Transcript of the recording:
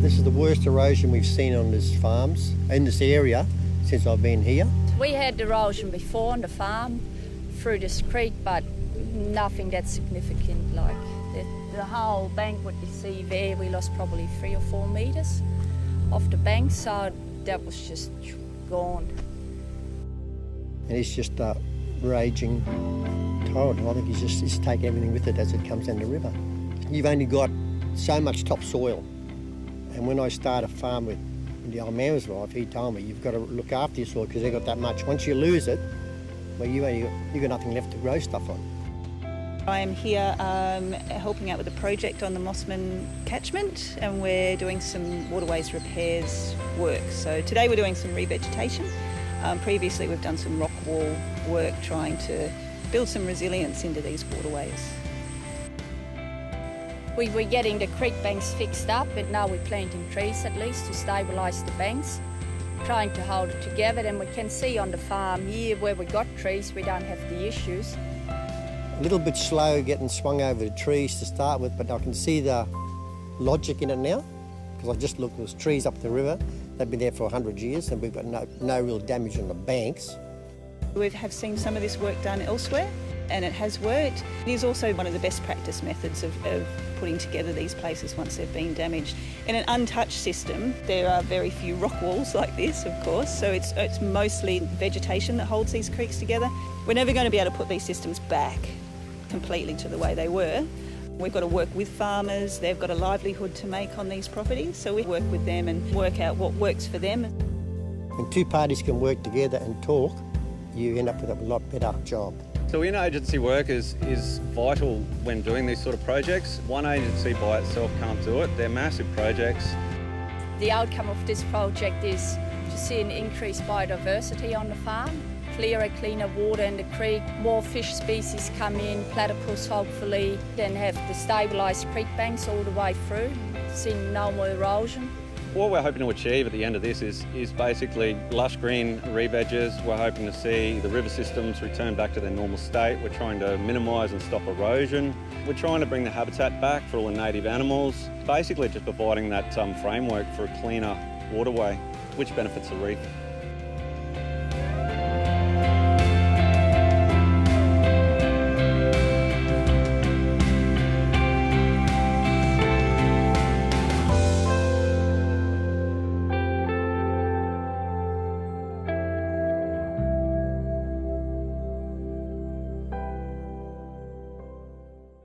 This is the worst erosion we've seen on these farms, in this area, since I've been here. We had erosion before on the farm through this creek, but nothing that significant. Like the whole bank, what you see there, we lost probably 3 or 4 metres off the bank, so that was just gone. And it's just a raging torrent. I think he's taking everything with it as it comes down the river. You've only got so much topsoil. And when I start a farm with the old man was life, he told me you've got to look after your soil because they've got that much. Once you lose it, well, you've got nothing left to grow stuff on. I am here helping out with a project on the Mossman catchment, and we're doing some waterways repairs work. So today we're doing some revegetation. Previously we've done some rock wall work trying to build some resilience into these waterways. We were getting the creek banks fixed up, and now we're planting trees at least to stabilise the banks, trying to hold it together. And we can see on the farm here where we got trees, we don't have the issues. A little bit slow getting swung over the trees to start with, but I can see the logic in it now, because I just looked, there's trees up the river. They've been there for 100 years and we've got no real damage on the banks. We have seen some of this work done elsewhere, and it has worked. It is also one of the best practice methods of putting together these places once they've been damaged. In an untouched system, there are very few rock walls like this, of course, so it's mostly vegetation that holds these creeks together. We're never going to be able to put these systems back completely to the way they were. We've got to work with farmers, they've got a livelihood to make on these properties, so we work with them and work out what works for them. When two parties can work together and talk, you end up with a lot better job. So in-agency work is vital when doing these sort of projects. One agency by itself can't do it. They're massive projects. The outcome of this project is to see an increased biodiversity on the farm, clearer, cleaner water in the creek, more fish species come in, platypus hopefully, then have the stabilised creek banks all the way through, seeing no more erosion. What we're hoping to achieve at the end of this is basically lush green re-veges. We're hoping to see the river systems return back to their normal state. We're trying to minimise and stop erosion. We're trying to bring the habitat back for all the native animals. Basically just providing that framework for a cleaner waterway, which benefits the reef.